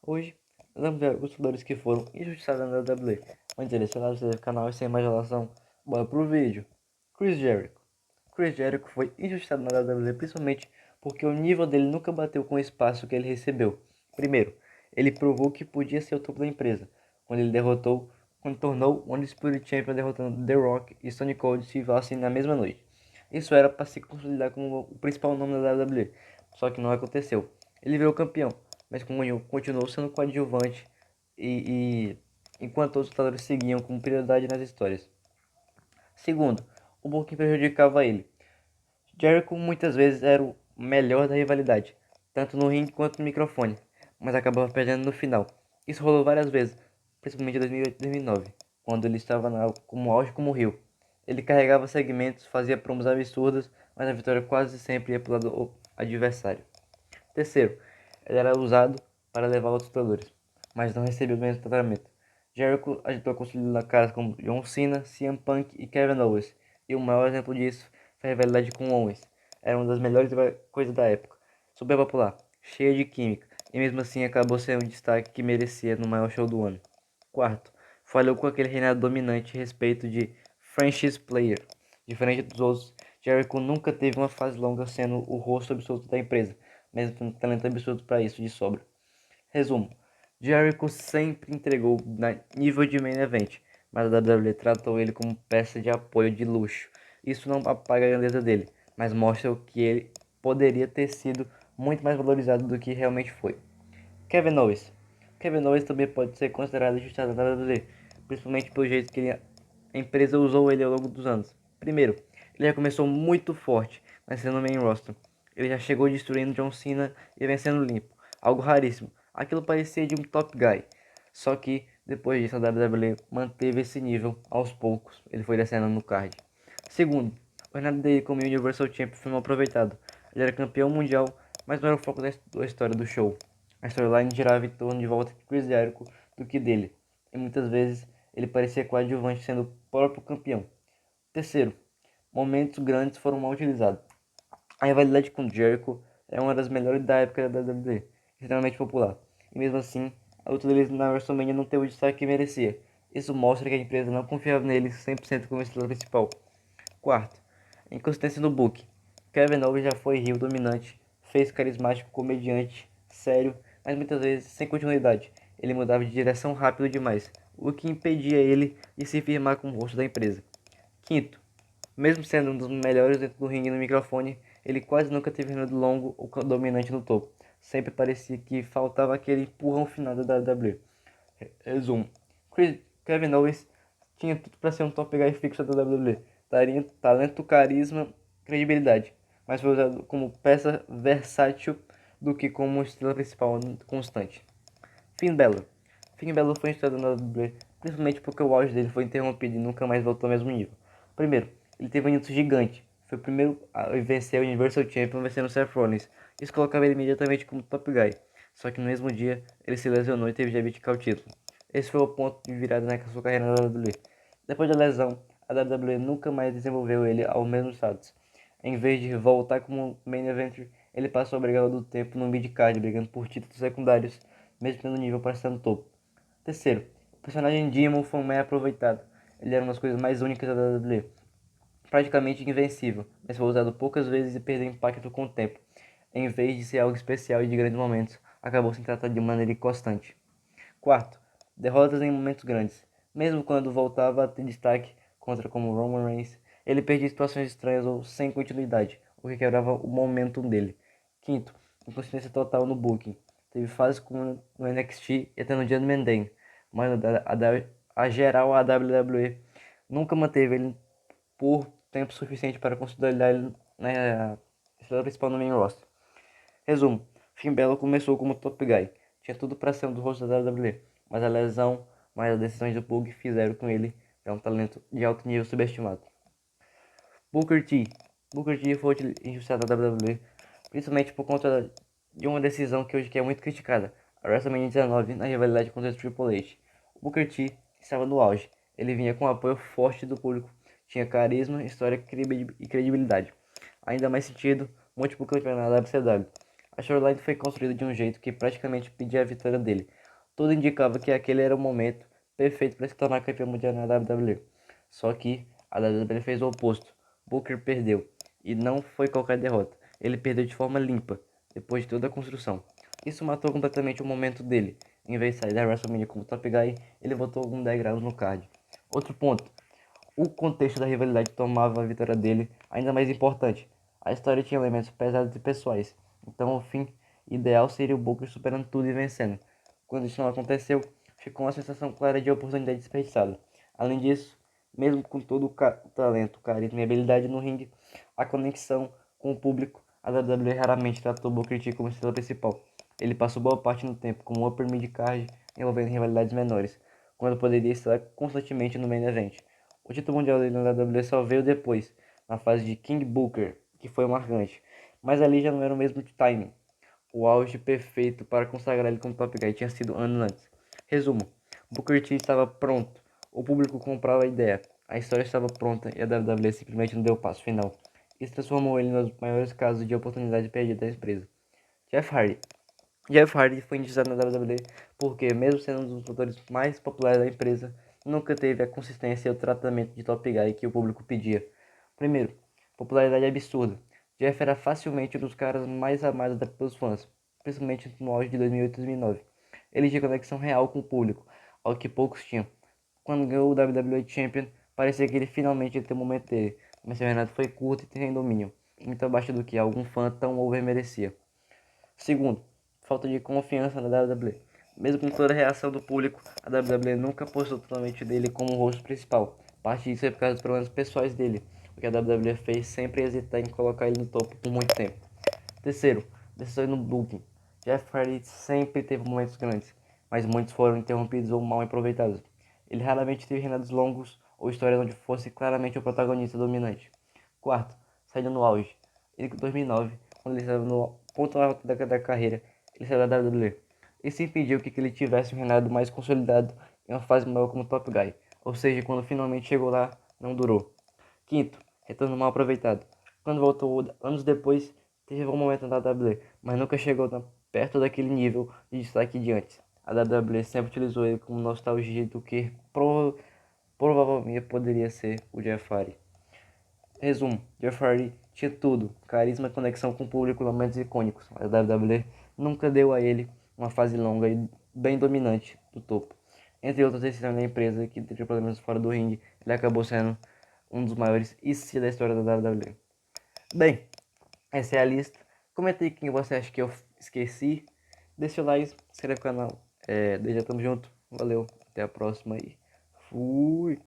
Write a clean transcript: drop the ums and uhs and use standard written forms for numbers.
Hoje, vamos ver alguns lutadores que foram injustiçados na WWE. Muito interessado no canal e sem mais enrolação, bora pro vídeo. Chris Jericho. Chris Jericho foi injustiçado na WWE principalmente porque o nível dele nunca bateu com o espaço que ele recebeu. Primeiro, ele provou que podia ser o topo da empresa, quando ele quando tornou o Undisputed Champion derrotando The Rock e Stone Cold Steve Austin na mesma noite. Isso era para se consolidar como o principal nome da WWE, só que não aconteceu. Ele virou campeão, mas continuou sendo coadjuvante e enquanto outros lutadores seguiam com prioridade nas histórias. Segundo, o booking prejudicava ele. Jericho muitas vezes era o melhor da rivalidade, tanto no ringue quanto no microfone, mas acabava perdendo no final. Isso rolou várias vezes, principalmente em 2008 e 2009, quando ele estava como auge como Rio. Ele carregava segmentos, fazia promos absurdas, mas a vitória quase sempre ia para o lado adversário. Terceiro, ele era usado para levar outros lutadores, mas não recebeu o mesmo tratamento. Jericho agitou consolidar caras como John Cena, CM Punk e Kevin Owens, e o maior exemplo disso foi a rivalidade com Owens. Era uma das melhores coisas da época, super popular, cheia de química, e mesmo assim acabou sendo um destaque que merecia no maior show do ano. Quarto, falhou com aquele reinado dominante a respeito de franchise player. Diferente dos outros, Jericho nunca teve uma fase longa sendo o rosto absoluto da empresa, mesmo tendo talento absurdo para isso de sobra. Resumo: Jericho sempre entregou na nível de main event, mas a WWE tratou ele como peça de apoio de luxo. Isso não apaga a grandeza dele, mas mostra o que ele poderia ter sido muito mais valorizado do que realmente foi. Kevin Owens. Kevin Owens também pode ser considerado injustiçado na WWE, principalmente pelo jeito que a empresa usou ele ao longo dos anos. Primeiro, ele já começou muito forte, nascendo no main roster. Ele já chegou destruindo John Cena e vencendo limpo, algo raríssimo. Aquilo parecia de um top guy. Só que depois disso a WWE manteve esse nível aos poucos. Ele foi descendo no card. Segundo, o reinado dele como Universal Champion foi mal aproveitado. Ele era campeão mundial, mas não era o foco da história do show. A storyline girava em torno de volta de Chris Jericho do que dele, e muitas vezes ele parecia coadjuvante sendo o próprio campeão. Terceiro, momentos grandes foram mal utilizados. A rivalidade com Jericho é uma das melhores da época da WWE, extremamente popular, e mesmo assim, a luta deles na WrestleMania não teve o destaque que merecia. Isso mostra que a empresa não confiava nele 100% como estrela principal. Quarto, inconsistência no book. Kevin Owens já foi heel dominante, fez carismático, comediante, sério, mas muitas vezes sem continuidade. Ele mudava de direção rápido demais, o que impedia ele de se firmar como rosto da empresa. Quinto, mesmo sendo um dos melhores dentro do ringue no microfone, ele quase nunca teve reinado longo ou dominante no topo. Sempre parecia que faltava aquele empurrão final da WWE. Resumo: Kevin Owens tinha tudo para ser um top guy fixo da WWE. Daria talento, carisma, credibilidade, mas foi usado como peça versátil do que como estrela principal constante. Finn Balor. Finn Balor foi instado na WWE principalmente porque o auge dele foi interrompido e nunca mais voltou ao mesmo nível. Primeiro, ele teve um ímpeto gigante. Foi o primeiro a vencer o Universal Champion vencendo Seth Rollins. Isso colocava ele imediatamente como top guy. Só que no mesmo dia, ele se lesionou e teve de abdicar o título. Esse foi o ponto de virada na sua carreira na WWE. Depois da lesão, a WWE nunca mais desenvolveu ele ao mesmo status. Em vez de voltar como main eventer, ele passou a brigar do tempo no mid-card, brigando por títulos secundários, mesmo tendo nível para estar no topo. Terceiro, o personagem Demon foi mais aproveitado. Ele era uma das coisas mais únicas da WWE, praticamente invencível, mas foi usado poucas vezes e perdeu impacto com o tempo. Em vez de ser algo especial e de grandes momentos, acabou sendo tratado de maneira inconstante. Quarto, derrotas em momentos grandes. Mesmo quando voltava a ter destaque contra como Roman Reigns, ele perdia situações estranhas ou sem continuidade, o que quebrava o momentum dele. Quinto, inconsistência total no booking. Teve fases como no NXT e até no Judgment Day, mas a geral a WWE nunca manteve ele por tempo suficiente para consolidar ele na estrela principal no main roster. Resumo: Finn Balor começou como top guy, tinha tudo para ser um dos rostos da WWE, mas a lesão, mais as decisões do Pug fizeram com ele um talento de alto nível subestimado. Booker T. Booker T foi injustiçado da WWE, principalmente por conta de uma decisão que hoje é muito criticada, a WrestleMania 19 na rivalidade contra o Triple H. O Booker T estava no auge, ele vinha com apoio forte do público, tinha carisma, história e credibilidade. Ainda mais sentido, múltiplo campeão da WCW. A storyline foi construída de um jeito que praticamente pedia a vitória dele. Tudo indicava que aquele era o momento perfeito para se tornar campeão mundial na WWE. Só que a WWE fez o oposto. Booker perdeu. E não foi qualquer derrota. Ele perdeu de forma limpa, depois de toda a construção. Isso matou completamente o momento dele. Em vez de sair da WrestleMania como top guy, ele voltou algum degrau no card. Outro ponto. O contexto da rivalidade tomava a vitória dele ainda mais importante. A história tinha elementos pesados e pessoais, então o fim ideal seria o Booker superando tudo e vencendo. Quando isso não aconteceu, ficou uma sensação clara de oportunidade desperdiçada. Além disso, mesmo com todo o talento, carisma e habilidade no ringue, a conexão com o público, a WWE raramente tratou Booker T como estrela principal. Ele passou boa parte do tempo como upper mid-card, envolvendo rivalidades menores, quando poderia estar constantemente no main event. O título mundial dele na WWE só veio depois, na fase de King Booker, que foi marcante. Mas ali já não era o mesmo timing. O auge perfeito para consagrar ele como top guy tinha sido anos antes. Resumo: Booker T estava pronto. O público comprava a ideia. A história estava pronta e a WWE simplesmente não deu o passo final. Isso transformou ele nos maiores casos de oportunidade perdida da empresa. Jeff Hardy. Jeff Hardy foi injustiçado na WWE porque, mesmo sendo um dos lutadores mais populares da empresa, nunca teve a consistência e o tratamento de top guy que o público pedia. Primeiro, popularidade absurda. Jeff era facilmente um dos caras mais amados pelos fãs, principalmente no auge de 2008 e 2009. Ele tinha conexão real com o público, algo que poucos tinham. Quando ganhou o WWE Champion, parecia que ele finalmente ia ter o momento dele, mas seu reinado foi curto e sem domínio, muito abaixo do que algum fã tão over merecia. Segundo, falta de confiança na WWE. Mesmo com toda a reação do público, a WWE nunca apostou totalmente nele como o rosto principal. Parte disso é por causa dos problemas pessoais dele, o que a WWE fez sempre hesitar em colocar ele no topo por muito tempo. Terceiro, decisões no booking. Jeff Hardy sempre teve momentos grandes, mas muitos foram interrompidos ou mal aproveitados. Ele raramente teve reinados longos ou histórias onde fosse claramente o protagonista dominante. Quarto, saindo no auge. Em 2009, quando ele estava no ponto alto da carreira, ele saiu da WWE. Isso impediu que ele tivesse um reinado mais consolidado em uma fase maior como top guy, ou seja, quando finalmente chegou lá, não durou. Quinto, retorno mal aproveitado. Quando voltou anos depois, teve um momento na WWE, mas nunca chegou perto daquele nível de destaque de antes. A WWE sempre utilizou ele como nostalgia do que provavelmente poderia ser o Jeff Hardy. Resumo: Jeff Hardy tinha tudo: carisma, conexão com o público, momentos icônicos. A WWE nunca deu a ele uma fase longa e bem dominante do topo. Entre outras decisões da empresa que teve problemas fora do ringue, ele acabou sendo um dos maiores IC da história da WWE. Bem, essa é a lista. Comente aí quem você acha que eu esqueci. Deixa o like, se inscreve no canal. Desde já tamo junto. Valeu, até a próxima aí. Fui!